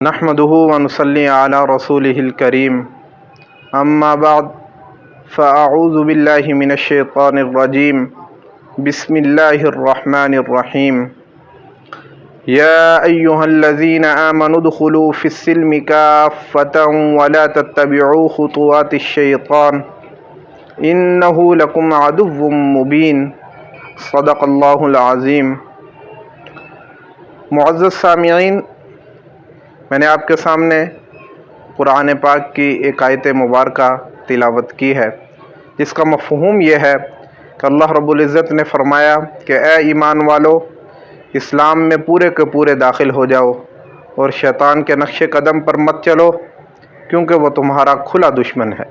نحمده ونصلي على رسوله الكريم اما بعد فاعوذ بالله من الشيطان الرجيم بسم الله الرحمن الرحيم يا ايها الذين آمنوا ادخلوا في السلم كافة ولا تتبعوا خطوات الشيطان انه لكم عدو مبين صدق اللہ العظیم۔ معزز سامعین، میں نے آپ کے سامنے قرآن پاک کی ایک آیت مبارکہ تلاوت کی ہے، جس کا مفہوم یہ ہے کہ اللہ رب العزت نے فرمایا کہ اے ایمان والو، اسلام میں پورے کے پورے داخل ہو جاؤ اور شیطان کے نقش قدم پر مت چلو، کیونکہ وہ تمہارا کھلا دشمن ہے۔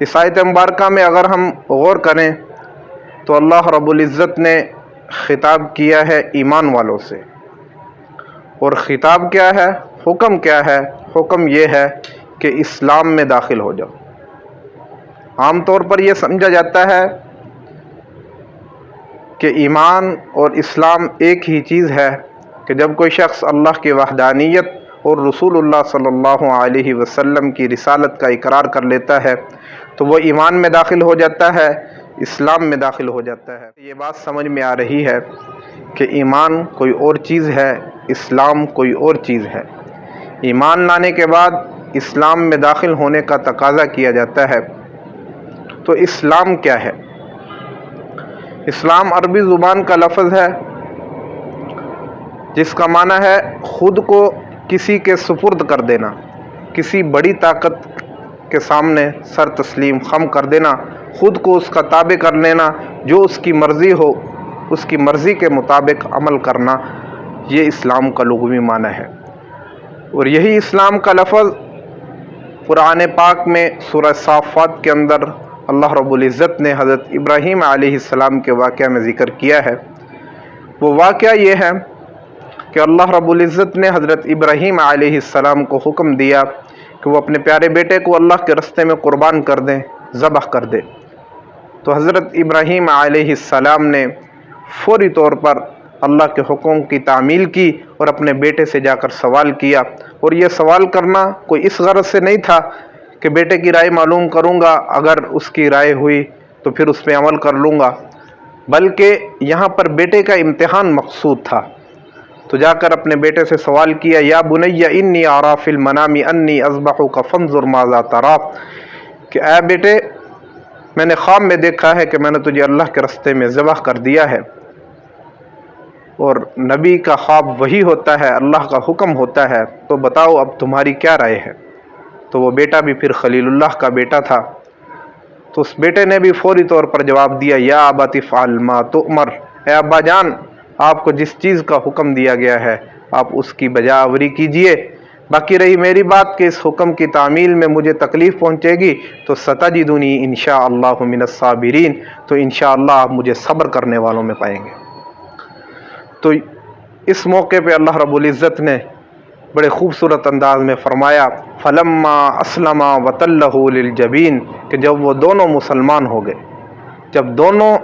اس آیت مبارکہ میں اگر ہم غور کریں تو اللہ رب العزت نے خطاب کیا ہے ایمان والوں سے، اور خطاب کیا ہے، حکم کیا ہے؟ حکم یہ ہے کہ اسلام میں داخل ہو جاؤ۔ عام طور پر یہ سمجھا جاتا ہے کہ ایمان اور اسلام ایک ہی چیز ہے، کہ جب کوئی شخص اللہ کی وحدانیت اور رسول اللہ صلی اللہ علیہ وسلم کی رسالت کا اقرار کر لیتا ہے تو وہ ایمان میں داخل ہو جاتا ہے، اسلام میں داخل ہو جاتا ہے۔ یہ بات سمجھ میں آ رہی ہے کہ ایمان کوئی اور چیز ہے، اسلام کوئی اور چیز ہے۔ ایمان لانے کے بعد اسلام میں داخل ہونے کا تقاضا کیا جاتا ہے۔ تو اسلام کیا ہے؟ اسلام عربی زبان کا لفظ ہے جس کا معنی ہے خود کو کسی کے سپرد کر دینا، کسی بڑی طاقت کے سامنے سر تسلیم خم کر دینا، خود کو اس کا تابع کر لینا، جو اس کی مرضی ہو اس کی مرضی کے مطابق عمل کرنا، یہ اسلام کا لغوی معنی ہے۔ اور یہی اسلام کا لفظ قرآن پاک میں سورہ صافات کے اندر اللہ رب العزت نے حضرت ابراہیم علیہ السلام کے واقعہ میں ذکر کیا ہے۔ وہ واقعہ یہ ہے کہ اللہ رب العزت نے حضرت ابراہیم علیہ السلام کو حکم دیا کہ وہ اپنے پیارے بیٹے کو اللہ کے راستے میں قربان کر دیں، ذبح کر دیں۔ تو حضرت ابراہیم علیہ السلام نے فوری طور پر اللہ کے حکم کی تعمیل کی اور اپنے بیٹے سے جا کر سوال کیا، اور یہ سوال کرنا کوئی اس غرض سے نہیں تھا کہ بیٹے کی رائے معلوم کروں گا، اگر اس کی رائے ہوئی تو پھر اس پہ عمل کر لوں گا، بلکہ یہاں پر بیٹے کا امتحان مقصود تھا۔ تو جا کر اپنے بیٹے سے سوال کیا، یا بنی انی اری فی المنام انی اذبحک فانظر ماذا تری، کہ اے بیٹے، میں نے خواب میں دیکھا ہے کہ میں نے تجھے اللہ کے راستے میں ذبح کر دیا ہے، اور نبی کا خواب وہی ہوتا ہے، اللہ کا حکم ہوتا ہے، تو بتاؤ اب تمہاری کیا رائے ہے؟ تو وہ بیٹا بھی پھر خلیل اللہ کا بیٹا تھا، تو اس بیٹے نے بھی فوری طور پر جواب دیا، یا ابت افعل ما تؤمر، اے ابا جان، آپ کو جس چیز کا حکم دیا گیا ہے آپ اس کی بجا آوری کیجئے۔ باقی رہی میری بات کہ اس حکم کی تعمیل میں مجھے تکلیف پہنچے گی تو ستجدنی انشاءاللہ من الصابرین، تو انشاءاللہ آپ مجھے صبر کرنے والوں میں پائیں گے۔ تو اس موقع پہ اللہ رب العزت نے بڑے خوبصورت انداز میں فرمایا، فلما اسلم وتلہ للجبین، کہ جب وہ دونوں مسلمان ہو گئے، جب دونوں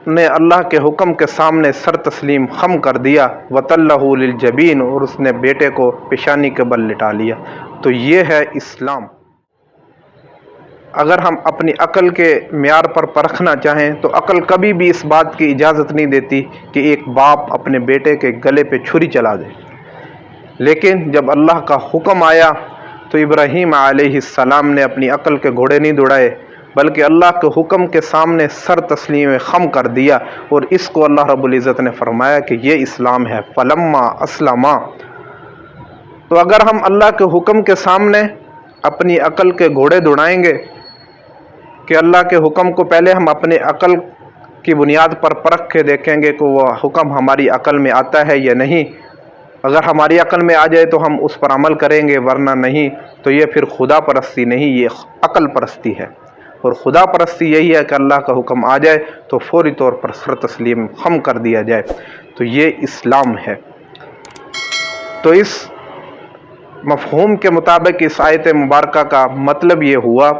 نے اللہ کے حکم کے سامنے سر تسلیم خم کر دیا، وتلہ للجبین، اور اس نے بیٹے کو پیشانی کے بل لٹا لیا، تو یہ ہے اسلام۔ اگر ہم اپنی عقل کے معیار پر پرکھنا چاہیں تو عقل کبھی بھی اس بات کی اجازت نہیں دیتی کہ ایک باپ اپنے بیٹے کے گلے پہ چھری چلا دے، لیکن جب اللہ کا حکم آیا تو ابراہیم علیہ السلام نے اپنی عقل کے گھوڑے نہیں دوڑائے، بلکہ اللہ کے حکم کے سامنے سر تسلیم خم کر دیا، اور اس کو اللہ رب العزت نے فرمایا کہ یہ اسلام ہے، فلما اسلما۔ تو اگر ہم اللہ کے حکم کے سامنے اپنی عقل کے گھوڑے دوڑائیں گے کہ اللہ کے حکم کو پہلے ہم اپنے عقل کی بنیاد پر پرکھ کے دیکھیں گے کہ وہ حکم ہماری عقل میں آتا ہے یا نہیں، اگر ہماری عقل میں آ جائے تو ہم اس پر عمل کریں گے، ورنہ نہیں، تو یہ پھر خدا پرستی نہیں، یہ عقل پرستی ہے۔ اور خدا پرستی یہی ہے کہ اللہ کا حکم آ جائے تو فوری طور پر سر تسلیم خم کر دیا جائے، تو یہ اسلام ہے۔ تو اس مفہوم کے مطابق اس آیت مبارکہ کا مطلب یہ ہوا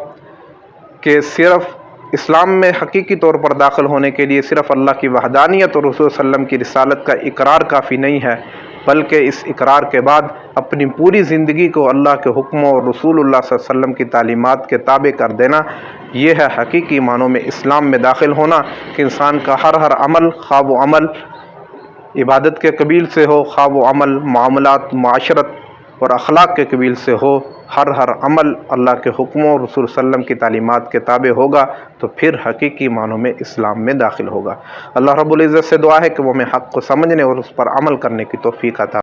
کہ صرف اسلام میں حقیقی طور پر داخل ہونے کے لیے صرف اللہ کی وحدانیت اور رسول صلی اللہ علیہ وسلم کی رسالت کا اقرار کافی نہیں ہے، بلکہ اس اقرار کے بعد اپنی پوری زندگی کو اللہ کے حکموں اور رسول اللہ صلی اللہ علیہ وسلم کی تعلیمات کے تابع کر دینا، یہ ہے حقیقی معنوں میں اسلام میں داخل ہونا، کہ انسان کا ہر عمل، خواہ وہ عمل عبادت کے قبیل سے ہو، خواہ وہ عمل معاملات، معاشرت اور اخلاق کے قبیل سے ہو، ہر عمل اللہ کے حکموں اور رسول صلی اللہ علیہ وسلم کی تعلیمات کے تابع ہوگا تو پھر حقیقی معنوں میں اسلام میں داخل ہوگا۔ اللہ رب العزت سے دعا ہے کہ وہ ہمیں حق کو سمجھنے اور اس پر عمل کرنے کی توفیق عطا